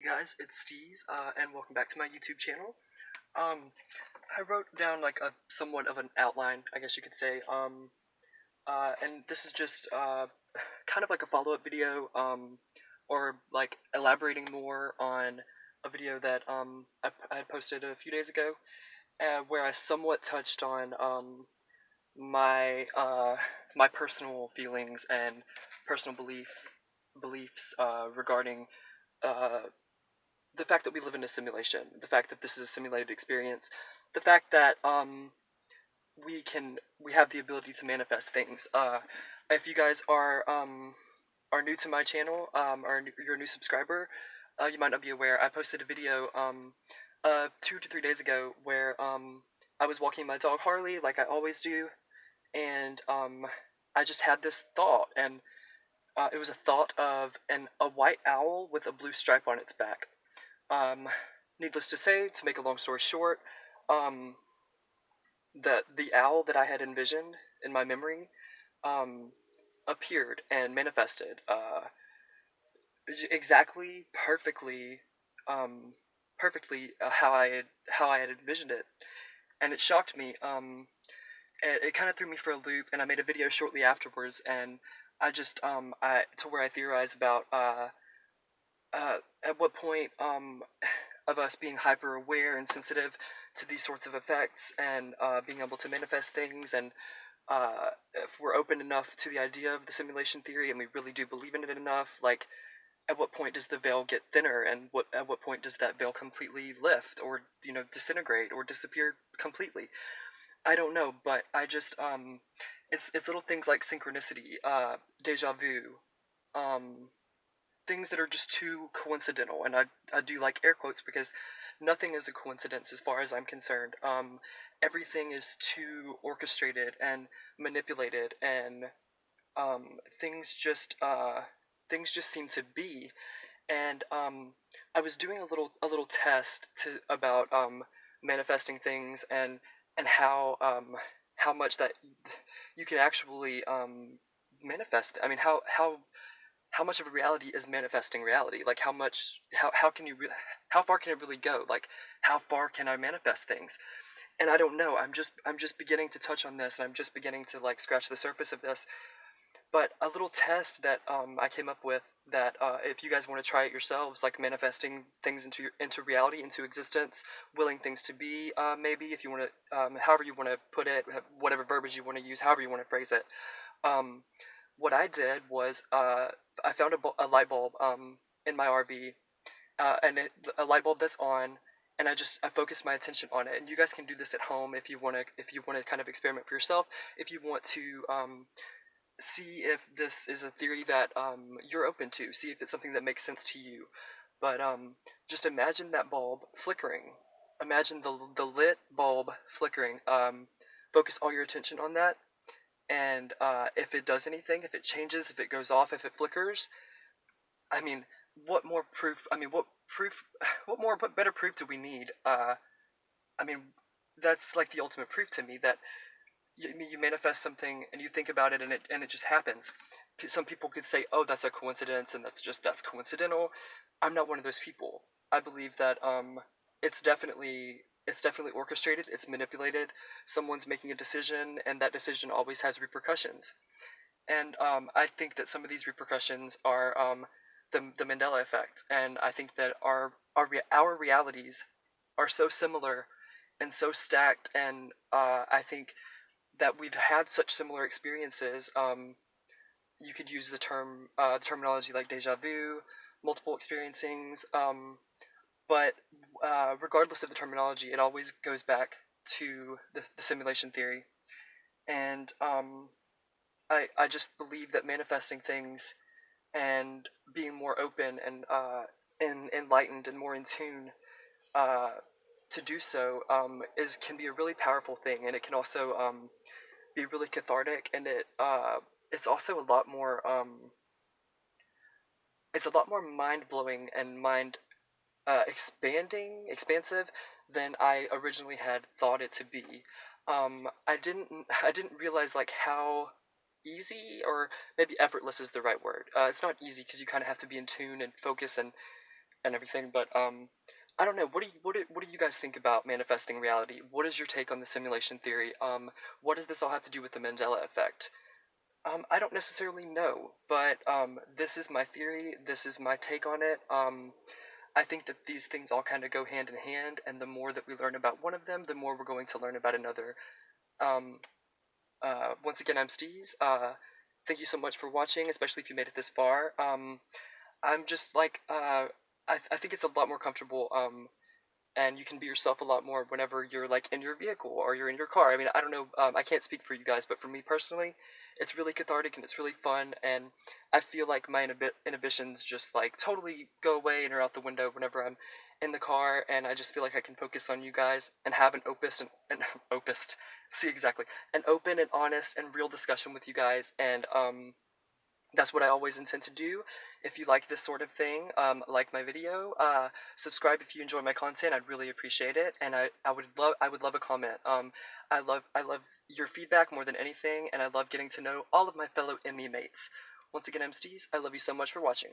guys, it's Steez, and welcome back to my YouTube channel. I wrote down like a somewhat of an outline, I guess you could say, and this is just, kind of like a follow-up video, or like elaborating more on a video that, I had posted a few days ago, where I somewhat touched on, my personal feelings and personal beliefs, regarding, uh, the fact that we live in a simulation, the fact that this is a simulated experience, the fact that we have the ability to manifest things. If you guys are new to my channel, or you're a new subscriber, you might not be aware. I posted a video 2 to 3 days ago where I was walking my dog Harley like I always do, and I just had this thought, and it was a thought of a white owl with a blue stripe on its back. Um, Needless to say, to make a long story short, um, the owl that I had envisioned in my memory um, appeared and manifested exactly, um, perfectly how I had envisioned it, and it shocked me. It kind of threw me for a loop, and I made a video shortly afterwards, and I just I to where I theorize about at what point of us being hyper aware and sensitive to these sorts of effects, and being able to manifest things, and if we're open enough to the idea of the simulation theory and we really do believe in it enough, like at what point does the veil get thinner, and at what point does that veil completely lift, or disintegrate or disappear completely? I don't know, but I just it's little things like synchronicity, deja vu, um things that are just too coincidental, and I do like air quotes because nothing is a coincidence as far as I'm concerned. Everything is too orchestrated and manipulated, and um, things just uh, things just seem to be. And I was doing a little test to about manifesting things, and how much that you can actually manifest. I mean, how much of a reality is manifesting reality? Like how can how far can it really go? Like how far can I manifest things? And I don't know. I'm just beginning to touch on this, and I'm just beginning to like scratch the surface of this. But a little test that I came up with, that if you guys want to try it yourselves, like manifesting things into reality, into existence, willing things to be, maybe if you want to, however you want to put it, whatever verbiage you want to use, however you want to phrase it. Um, what I did was I found a light bulb in my RV, a light bulb that's on, and I focused my attention on it. And you guys can do this at home if you want to kind of experiment for yourself. If you want to see if this is a theory that you're open to, see if it's something that makes sense to you. But just imagine that bulb flickering. Imagine the lit bulb flickering. Focus all your attention on that, and if it does anything, if it changes, if it goes off, if it flickers, I mean, what more proof? I mean, what proof? What better proof do we need? I mean, that's like the ultimate proof to me that you manifest something and you think about it, and it just happens. Some people could say, "Oh, that's a coincidence," and that's coincidental. I'm not one of those people. I believe that it's definitely orchestrated. It's manipulated. Someone's making a decision, and that decision always has repercussions. And I think that some of these repercussions are the Mandela Effect, and I think that our realities are so similar and so stacked, and I think that we've had such similar experiences. You could use the terminology like deja vu, multiple experiencings, but regardless of the terminology, it always goes back to the simulation theory. And I just believe that manifesting things and being more open and enlightened and more in tune uh, to do so is can be a really powerful thing, and it can also be really cathartic, and it's also a lot more mind blowing and mind expansive than I originally had thought it to be. I didn't realize like how easy, or maybe effortless is the right word. It's not easy because you kind of have to be in tune and focus, and and everything. But I don't know. What do you guys think about manifesting reality? What is your take on the simulation theory? What does this all have to do with the Mandela effect? I don't necessarily know, but this is my theory. This is my take on it. I think that these things all kind of go hand in hand, and the more that we learn about one of them, the more we're going to learn about another. Um, Once again, I'm Steez. Thank you so much for watching, especially if you made it this far. I'm just like, I think it's a lot more comfortable. And you can be yourself a lot more whenever you're like in your vehicle or you're in your car. I mean, I don't know, I can't speak for you guys, but for me personally, it's really cathartic and it's really fun, and I feel like my inhibitions just like totally go away and are out the window whenever I'm in the car, and I just feel like I can focus on you guys and have an opus and opus, see exactly, an open and honest and real discussion with you guys, and that's what I always intend to do. If you like this sort of thing, like my video, subscribe if you enjoy my content. I'd really appreciate it, and I would love a comment. I love your feedback more than anything, and I love getting to know all of my fellow Emmy mates. Once again, I'm Steez. I love you so much for watching.